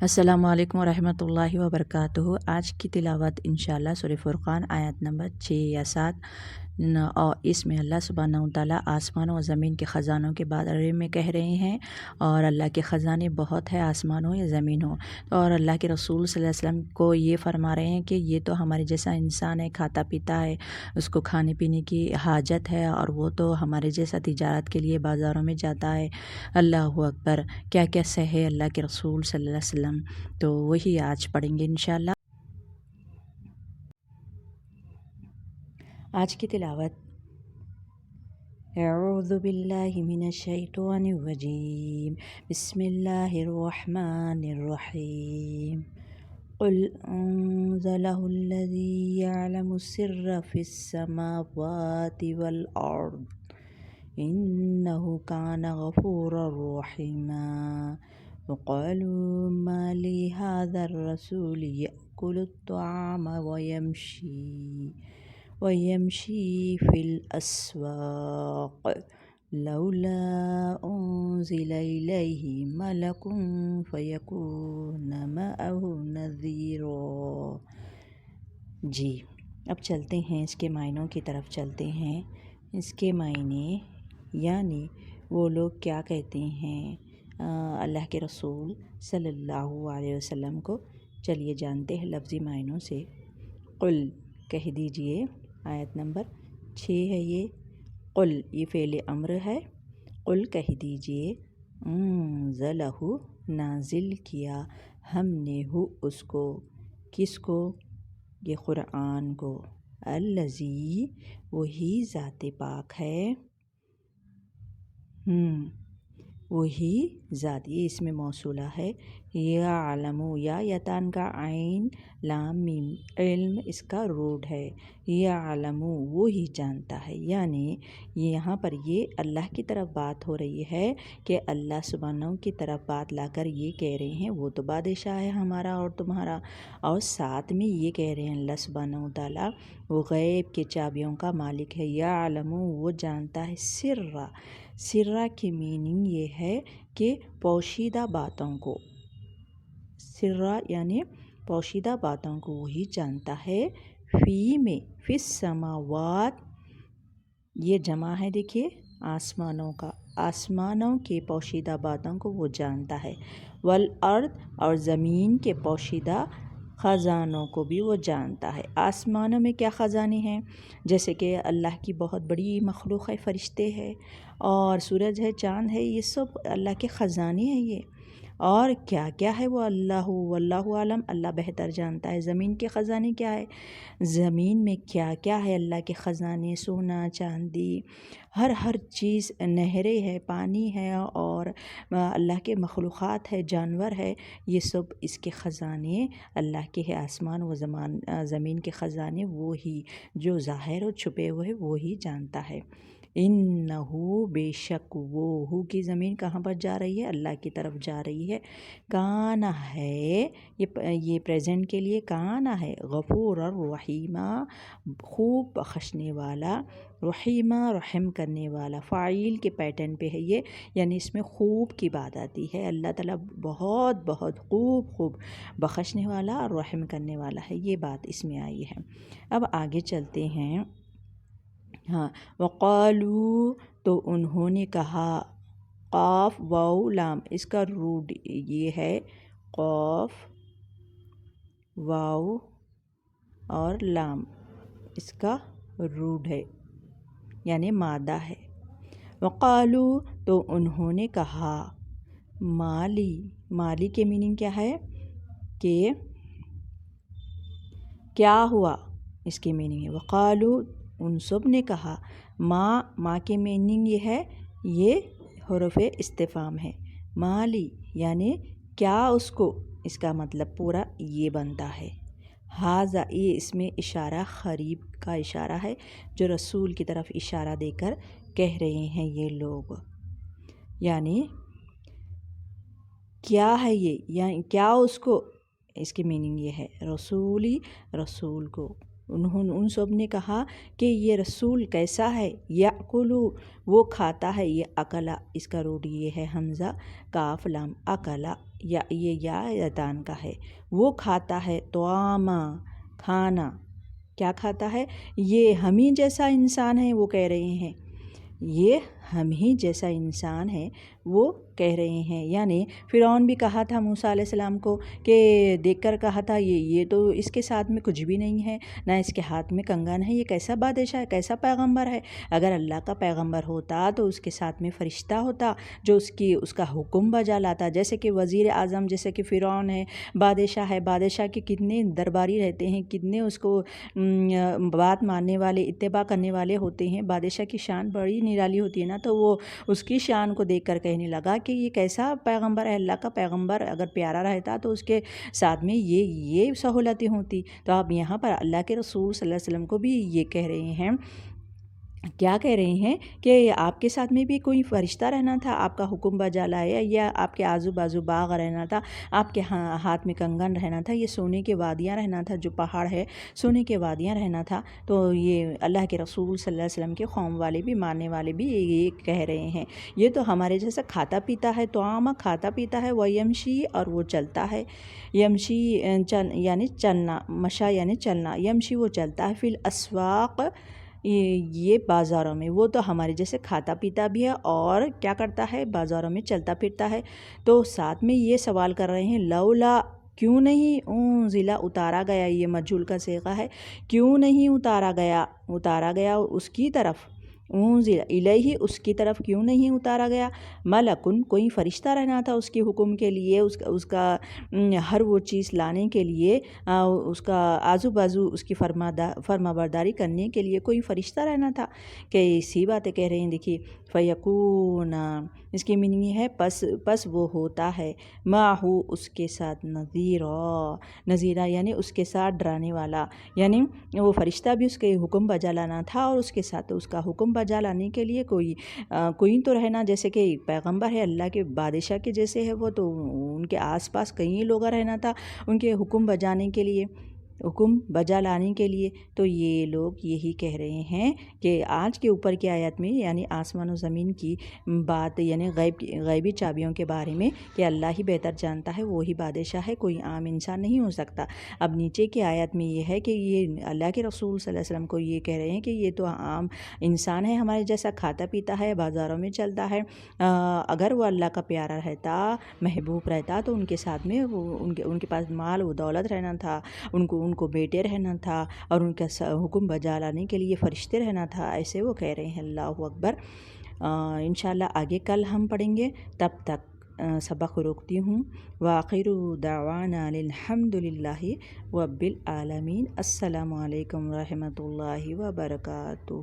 السلام علیکم ورحمۃ اللہ وبرکاتہ۔ آج کی تلاوت انشاءاللہ سورہ فرقان آیت نمبر 6 یا 7، اور اس میں اللہ سبحانہ وتعالیٰ آسمان و زمین کے خزانوں کے بارے میں کہہ رہے ہیں، اور اللہ کے خزانے بہت ہے، آسمان ہو یا زمین ہو، اور اللہ کے رسول صلی اللہ علیہ وسلم کو یہ فرما رہے ہیں کہ یہ تو ہمارے جیسا انسان ہے، کھاتا پیتا ہے، اس کو کھانے پینے کی حاجت ہے، اور وہ تو ہمارے جیسا تجارت کے لیے بازاروں میں جاتا ہے۔ اللہ اکبر، کیا کیا سہے اللہ کے رسول صلی اللہ علیہ وسلم، تو وہی آج پڑھیں گے انشاءاللہ۔ آج کی تلاوت اعوذ باللہ من الشیطان الرجیم، بسم اللہ الرحمن الرحیم۔ قل انزلہ الذی یعلم السر فی السماوات والارض انہ کان غفورا رحیما۔ وقالوا ما لهذا الرسول يأكل الطعام ويمشي في الأسواق لولا أنزل إليه ملك فيكون معه نذيرا۔ جی، اب چلتے ہیں اس کے معنوں کی طرف چلتے ہیں۔ اس کے معنی یعنی وہ لوگ کیا کہتے ہیں اللہ کے رسول صلی اللہ علیہ وسلم کو، چلیے جانتے ہیں لفظی معنوں سے۔ قل، کہہ دیجئے، آیت نمبر 6 ہے یہ۔ قل، یہ فعل امر ہے۔ قل، کہہ دیجئے، انزلہ، نازل کیا ہم نے ہو اس کو، کس کو؟ یہ قرآن کو، الذی، وہی ذات پاک ہے، وہی ذات، یہ اس میں موصولہ ہے۔ یعلم، یا یتان کا عین لام میم، علم اس کا روٹ ہے۔ یعلم، وہی جانتا ہے، یعنی یہاں پر یہ اللہ کی طرف بات ہو رہی ہے کہ اللہ سبحانہ کی طرف بات لا کر یہ کہہ رہے ہیں وہ تو بادشاہ ہے ہمارا اور تمہارا، اور ساتھ میں یہ کہہ رہے ہیں اللہ سبحانہ وتعالیٰ وہ غیب کے چابیوں کا مالک ہے۔ یعلم، وہ جانتا ہے، سرہ کی میننگ یہ ہے کہ پوشیدہ باتوں کو، سرہ یعنی پوشیدہ باتوں کو وہی جانتا ہے۔ فی میں، فی السماوات، یہ جمع ہے، دیکھیے آسمانوں کا، آسمانوں کے پوشیدہ باتوں کو وہ جانتا ہے۔ والارض، اور زمین کے پوشیدہ خزانوں کو بھی وہ جانتا ہے۔ آسمانوں میں کیا خزانے ہیں؟ جیسے کہ اللہ کی بہت بڑی مخلوق ہے، فرشتے ہیں، اور سورج ہے، چاند ہے، یہ سب اللہ کے خزانے ہیں یہ۔ اور کیا کیا ہے وہ اللہ واللہ عالم، اللہ بہتر جانتا ہے۔ زمین کے خزانے کیا ہے؟ زمین میں کیا کیا ہے اللہ کے خزانے؟ سونا، چاندی، ہر چیز، نہریں ہے، پانی ہے، اور اللہ کے مخلوقات ہے، جانور ہے، یہ سب اس کے خزانے اللہ کے ہے۔ آسمان و زمین کے خزانے وہی، جو ظاہر و چھپے ہوئے وہی جانتا ہے۔ انہو، بے شک وہ، ہو کی زمین کہاں پر جا رہی ہے؟ اللہ کی طرف جا رہی ہے۔ کانا ہے، یہ پریزنٹ کے لیے کانا ہے، غفور الرحیمہ، خوب بخشنے والا، رحیمہ، رحم کرنے والا، فاعل کے پیٹرن پہ ہے یہ، یعنی اس میں خوب کی بات آتی ہے۔ اللہ تعالیٰ بہت بہت خوب بخشنے والا اور رحم کرنے والا ہے، یہ بات اس میں آئی ہے۔ اب آگے چلتے ہیں۔ ہاں، وقالو، تو انہوں نے کہا، قاف واو لام، اس کا روٹ یہ ہے، قاف واو اور لام، اس کا روٹ ہے، یعنی مادہ ہے۔ وقالو، تو انہوں نے کہا، مالی کے میننگ کیا ہے کہ کیا ہوا، اس کی میننگ ہے وقالو، ان سب نے کہا، ماں کے میننگ یہ ہے، یہ حرف استفہام ہے، مالی یعنی کیا اس کو، اس کا مطلب پورا یہ بنتا ہے۔ ہاذا، یہ اس میں اشارہ قریب کا اشارہ ہے، جو رسول کی طرف اشارہ دے کر کہہ رہے ہیں یہ لوگ، یعنی کیا ہے یہ، یعنی کیا اس کو، اس کی میننگ یہ ہے رسول کو۔ ان سب نے کہا کہ یہ رسول کیسا ہے، یأکلو، وہ کھاتا ہے، یہ اکلا، اس کا روٹ یہ ہے حمزہ کاف لام، اکلا، یا یتان کا ہے، وہ کھاتا ہے طعاما کھانا، کیا کھاتا ہے؟ یہ ہم ہی جیسا انسان ہے وہ کہہ رہے ہیں، یہ ہم ہی جیسا انسان ہے وہ کہہ رہے ہیں، یعنی فرعون بھی کہا تھا موسیٰ علیہ السلام کو کہ دیکھ کر کہا تھا یہ تو اس کے ساتھ میں کچھ بھی نہیں ہے، نہ اس کے ہاتھ میں کنگن ہے، یہ کیسا بادشاہ ہے، کیسا پیغمبر ہے؟ اگر اللہ کا پیغمبر ہوتا تو اس کے ساتھ میں فرشتہ ہوتا جو اس کا حکم بجا لاتا، جیسے کہ وزیر اعظم، جیسے کہ فرعون ہے، بادشاہ ہے، بادشاہ کے کتنے درباری رہتے ہیں، کتنے اس کو بات ماننے والے، اتباع کرنے والے ہوتے ہیں، بادشاہ کی شان بڑی نرالی ہوتی ہے نا، تو وہ اس کی شان کو دیکھ کر کہنے لگا کہ یہ کیسا پیغمبر ہے، اللہ کا پیغمبر اگر پیارا رہتا تو اس کے ساتھ میں یہ سہولتیں ہوتی۔ تو آپ یہاں پر اللہ کے رسول صلی اللہ علیہ وسلم کو بھی یہ کہہ رہے ہیں، کیا کہہ رہے ہیں کہ آپ کے ساتھ میں بھی کوئی فرشتہ رہنا تھا، آپ کا حکم بجا لائے، یا آپ کے آزو بازو باغ رہنا تھا، آپ کے ہاتھ میں کنگن رہنا تھا، یہ سونے کے وادیاں رہنا تھا، جو پہاڑ ہے سونے کے وادیاں رہنا تھا۔ تو یہ اللہ کے رسول صلی اللہ علیہ وسلم کے قوم والے بھی، ماننے والے بھی یہ کہہ رہے ہیں، یہ تو ہمارے جیسا کھاتا پیتا ہے، طعام کھاتا پیتا ہے، وہ یمشی اور وہ چلتا ہے، یمشی یعنی چلنا، مشا یعنی چلنا، یمشی وہ چلتا ہے، فی الاسواق یہ بازاروں میں، وہ تو ہمارے جیسے کھاتا پیتا بھی ہے اور کیا کرتا ہے، بازاروں میں چلتا پھرتا ہے۔ تو ساتھ میں یہ سوال کر رہے ہیں، لولا کیوں نہیں انزلا اتارا گیا، یہ مجہول کا صیغہ ہے، کیوں نہیں اتارا گیا اس کی طرف، انزل الیہ اس کی طرف کیوں نہیں اتارا گیا، ملکن کوئی فرشتہ رہنا تھا اس کے حکم کے لیے، اس کا ہر وہ چیز لانے کے لیے، اس کا آزو بازو اس کی فرما برداری کرنے کے لیے کوئی فرشتہ رہنا تھا، کہ اسی باتیں کہہ رہے ہیں۔ دیکھیے فیکون، اس کی میننگ ہے پس وہ ہوتا ہے، معہو اس کے ساتھ، نذیرہ یعنی اس کے ساتھ ڈرانے والا، یعنی وہ فرشتہ بھی اس کے حکم بجا لانا تھا، اور اس کے ساتھ اس کا حکم بجا لانے کے لیے کوئی تو رہنا، جیسے کہ پیغمبر ہے اللہ کے، بادشاہ کے جیسے ہے وہ، تو ان کے آس پاس کئی لوگ رہنا تھا ان کے حکم بجانے کے لیے، حکم بجا لانے کے لیے۔ تو یہ لوگ یہی کہہ رہے ہیں کہ آج کے اوپر کی آیت میں، یعنی آسمان و زمین کی بات، یعنی غیبی چابیوں کے بارے میں، کہ اللہ ہی بہتر جانتا ہے، وہی بادشاہ ہے، کوئی عام انسان نہیں ہو سکتا۔ اب نیچے کی آیت میں یہ ہے کہ یہ اللہ کے رسول صلی اللہ علیہ وسلم کو یہ کہہ رہے ہیں کہ یہ تو عام انسان ہے، ہمارے جیسا کھاتا پیتا ہے، بازاروں میں چلتا ہے، اگر وہ اللہ کا پیارا رہتا، محبوب رہتا، تو ان کے ساتھ میں ان کے پاس مال و دولت رہنا تھا، ان کو بیٹے رہنا تھا، اور ان کا حکم بجا لانے کے لیے فرشتے رہنا تھا، ایسے وہ کہہ رہے ہیں۔ اللہ اکبر۔ انشاءاللہ آگے کل ہم پڑھیں گے، تب تک سبق روکتی ہوں۔ وآخر دعوانا الحمد للہ رب العالمین۔ السلام علیکم ورحمۃ اللہ وبرکاتہ۔